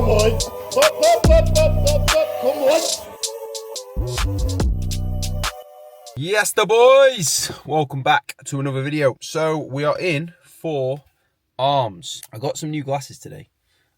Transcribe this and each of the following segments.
Come on. Come on. Yes, the boys! Welcome back to another video. So we are in for arms. I got some new glasses today.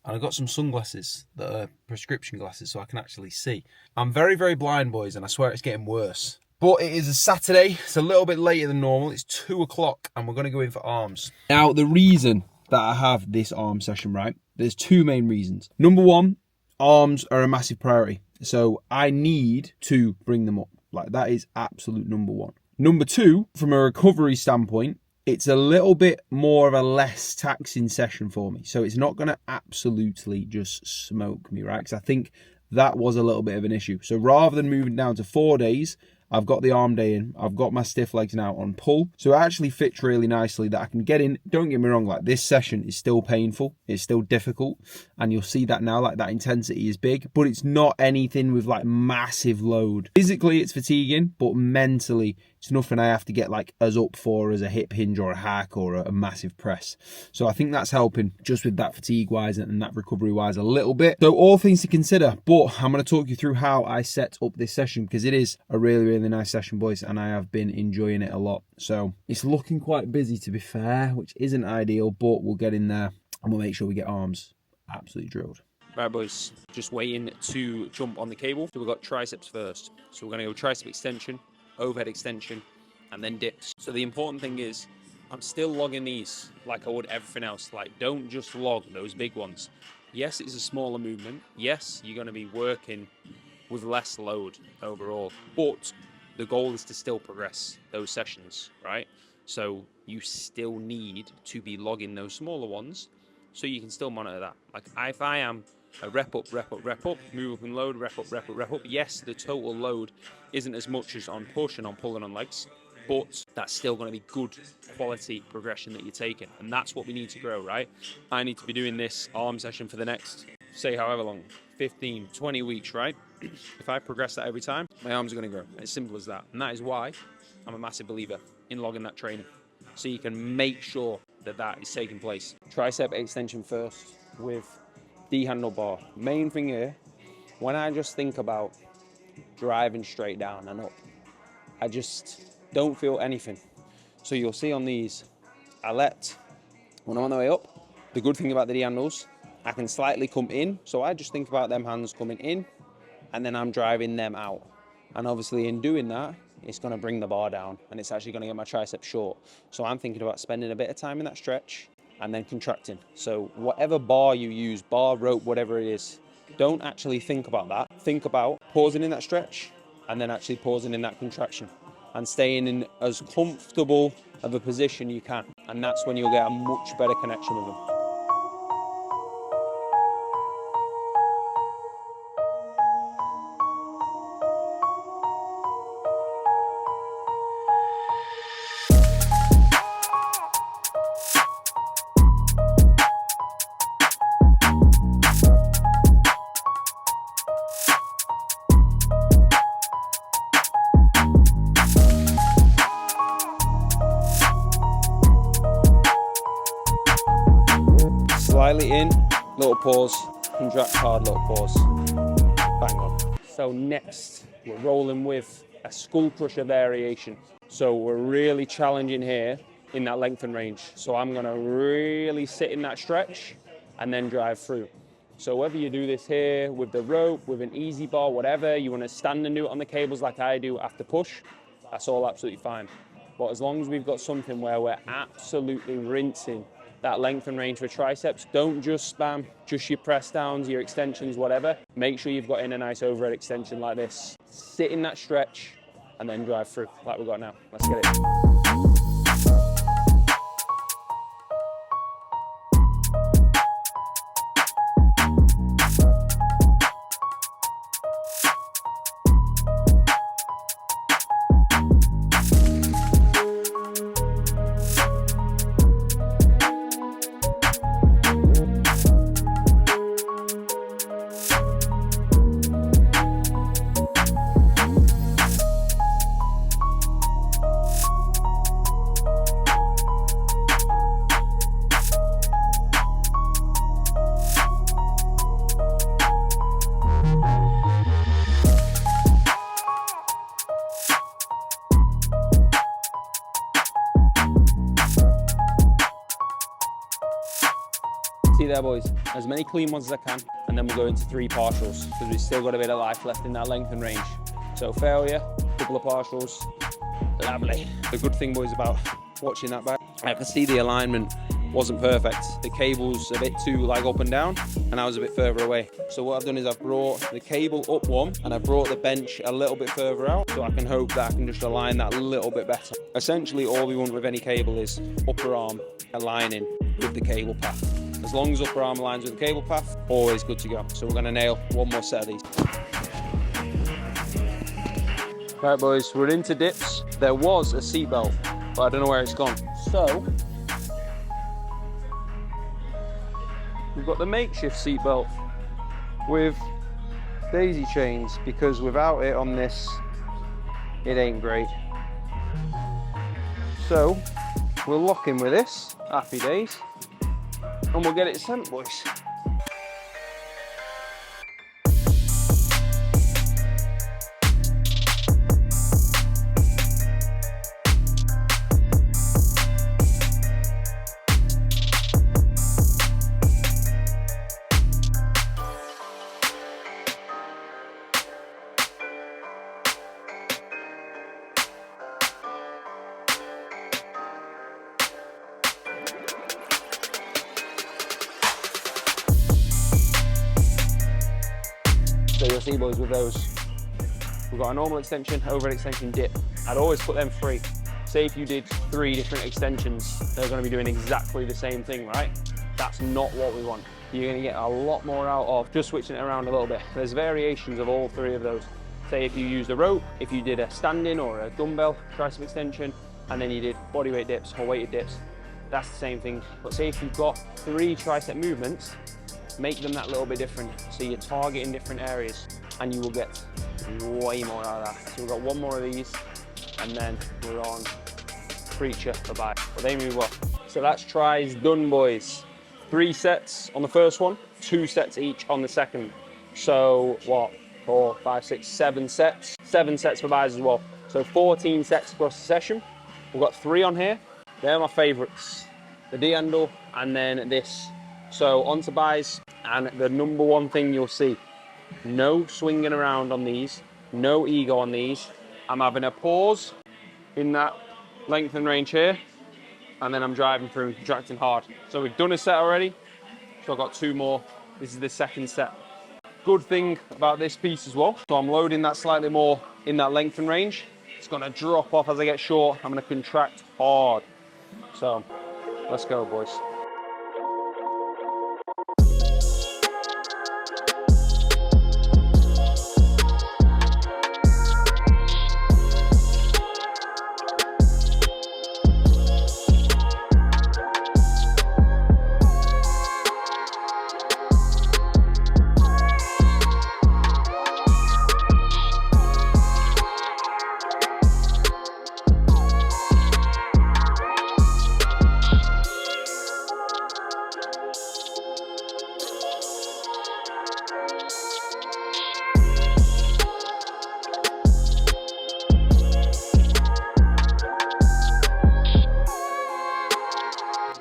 And I got some sunglasses that are prescription glasses so I can actually see. I'm very, very blind, boys, and I swear it's getting worse. But it is a Saturday. It's a little bit later than normal. It's 2 o'clock and we're going to go in for arms. Now, the reason that I have this arm session, right? There's two main reasons. Number one, arms are a massive priority. So I need to bring them up. Like, that is absolute number one. Number two, from a recovery standpoint, it's a little bit more of a less taxing session for me. So it's not going to absolutely just smoke me, right? Because I think that was a little bit of an issue. So rather than moving down to 4 days, I've got the arm day in. I've got my stiff legs now on pull. So it actually fits really nicely that I can get in. Don't get me wrong, like this session is still painful. It's still difficult. And you'll see that now, like that intensity is big. But it's not anything with like massive load. Physically, it's fatiguing. But mentally, it's nothing I have to get like as up for as a hip hinge or a hack or a massive press. So I think that's helping just with that fatigue wise and that recovery wise a little bit. So all things to consider. But I'm going to talk you through how I set up this session because it is a really, really nice session, boys, and I have been enjoying it a lot. So it's looking quite busy, to be fair, which isn't ideal, but we'll get in there and we'll make sure we get arms absolutely drilled. Right, boys, just waiting to jump on the cable. So we've got triceps first. So we're going to go tricep extension, overhead extension, and then dips. So the important thing is I'm still logging these like I would everything else. Like, don't just log those big ones. Yes, it's a smaller movement. Yes, you're going to be working with less load overall, but the goal is to still progress those sessions, right? So you still need to be logging those smaller ones so you can still monitor that. Like if I am a rep up, move up and load, rep up. Yes, the total load isn't as much as on push and on pull and on legs, but that's still going to be good quality progression that you're taking. And that's what we need to grow, right? I need to be doing this arm session for the next, say however long, 15, 20 weeks, right? If I progress that every time, my arms are going to grow. It's simple as that. And that is why I'm a massive believer in logging that training. So you can make sure that that is taking place. Tricep extension first with D handlebar. Main thing here, when I just think about driving straight down and up, I just don't feel anything. So you'll see on these, when I'm on the way up, the good thing about the D handles, I can slightly come in. So I just think about them hands coming in and then I'm driving them out. And obviously in doing that, it's going to bring the bar down and it's actually going to get my tricep short. So I'm thinking about spending a bit of time in that stretch and then contracting. So whatever bar you use, bar, rope, whatever it is, don't actually think about that. Think about pausing in that stretch and then actually pausing in that contraction and staying in as comfortable of a position you can. And that's when you'll get a much better connection with them. Slightly in, little pause, contract hard, little pause, bang on. So next, we're rolling with a skull crusher variation. So we're really challenging here in that length and range. So I'm gonna really sit in that stretch and then drive through. So whether you do this here with the rope, with an easy bar, whatever, you wanna stand and do it on the cables like I do after push, that's all absolutely fine. But as long as we've got something where we're absolutely rinsing that length and range for triceps, don't just spam just your press downs, your extensions, whatever. Make sure you've got in a nice overhead extension like this. Sit in that stretch and then drive through like we've got now. Let's get it. See there, boys, as many clean ones as I can, and then we'll go into 3 partials, because we've still got a bit of life left in that length and range. So failure, couple of partials, lovely. The good thing, boys, about watching that back, I can see the alignment wasn't perfect. The cable's a bit too like up and down, and I was a bit further away. So what I've done is I've brought the cable up one, and I've brought the bench a little bit further out, so I can hope that I can just align that a little bit better. Essentially, all we want with any cable is upper arm aligning with the cable path. As long as upper arm aligns with the cable path, always good to go. So we're gonna nail one more set of these. Right, boys, we're into dips. There was a seatbelt, but I don't know where it's gone. So we've got the makeshift seatbelt with daisy chains, because without it on this, it ain't great. So we'll lock in with this, happy days, and we'll get it sent, boys. So you'll see, boys, with those, we've got a normal extension, overhead extension, dip. I'd always put them free. Say if you did 3 different extensions, they're going to be doing exactly the same thing, right? That's not what we want. You're going to get a lot more out of just switching it around a little bit. There's variations of all 3 of those. Say if you used a rope, if you did a standing or a dumbbell tricep extension, and then you did bodyweight dips or weighted dips, that's the same thing. But say if you've got 3 tricep movements, make them that little bit different, so you're targeting different areas, and you will get way more out of that. So we've got 1 more of these, and then we're on Preacher for bye. But they move up. So that's tries done, boys. 3 sets on the first one, 2 sets each on the second. So what, 4, 5, 6, 7 sets. 7 sets for buys as well. So 14 sets across the session. We've got 3 on here. They're my favorites. The D-handle and then this. So onto buys, and the number 1 thing you'll see, no swinging around on these, no ego on these. I'm having a pause in that length and range here, and then I'm driving through, contracting hard. So we've done a set already, so I've got 2 more. This is the second set. Good thing about this piece as well, so I'm loading that slightly more in that length and range. It's gonna drop off as I get short. I'm gonna contract hard. So let's go, boys.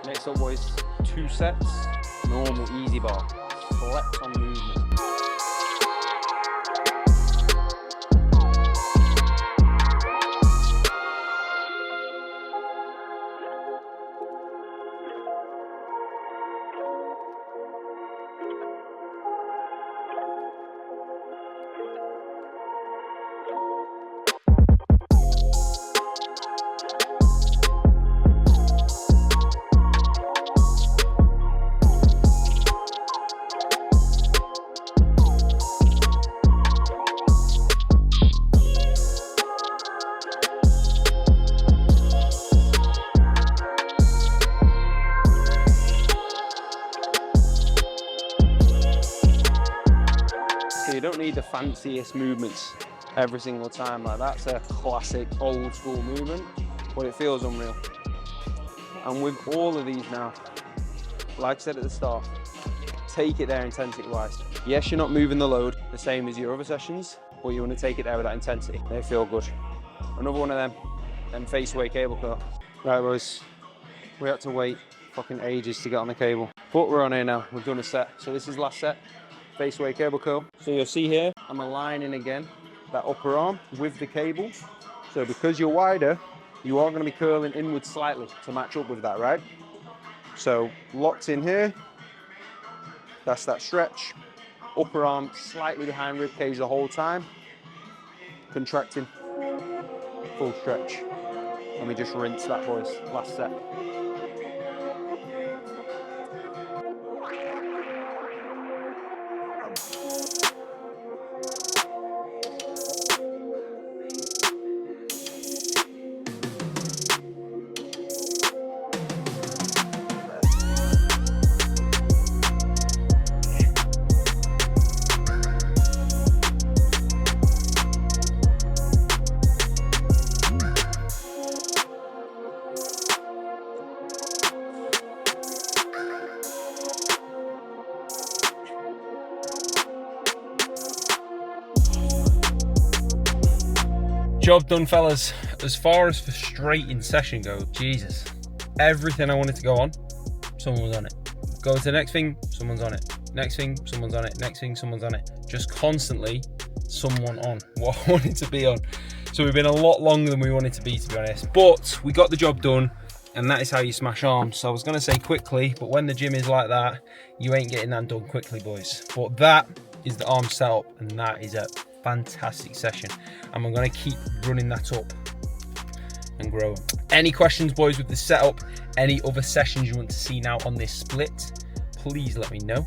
Next up, boys, 2 sets, normal easy bar, flex on movement. So you don't need the fanciest movements every single time. Like, that's a classic old school movement, but it feels unreal. And with all of these now, like I said at the start, take it there intensity wise. Yes, you're not moving the load the same as your other sessions, but you want to take it there with that intensity. They feel good. Another one of them face weight cable curl. Right, boys, we had to wait fucking ages to get on the cable. But we're on here now. We've done a set. So this is last set. Face away cable curl. So you'll see here, I'm aligning again that upper arm with the cable. So because you're wider, you are going to be curling inward slightly to match up with that, right? So locked in here. That's that stretch. Upper arm slightly behind rib cage the whole time. Contracting. Full stretch. And we just rinse that, boys. Last set. Job done, fellas. As far as frustrating session goes, Jesus, everything I wanted to go on, someone was on it. Go to the next thing, someone's on it. Next thing, someone's on it. Next thing, someone's on it. Just constantly someone on what I wanted to be on. So we've been a lot longer than we wanted to be honest. But we got the job done, and that is how you smash arms. So I was going to say quickly, but when the gym is like that, you ain't getting that done quickly, boys. But that is the arm setup, and that is a fantastic session, and I'm going to keep running that up and growing. Any questions, boys, with the setup, any other sessions you want to see now on this split, please let me know.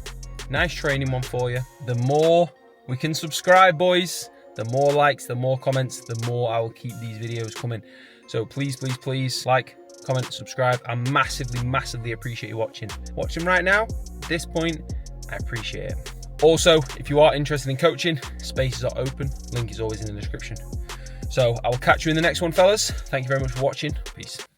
Nice training one for you. The more we can subscribe, boys, the more likes, the more comments, the more I will keep these videos coming. So please, please, please like, comment, subscribe. I massively appreciate you watching right now. At this point, I appreciate it. Also, if you are interested in coaching, spaces are open. Link is always in the description. So I will catch you in the next one, fellas. Thank you very much for watching. Peace.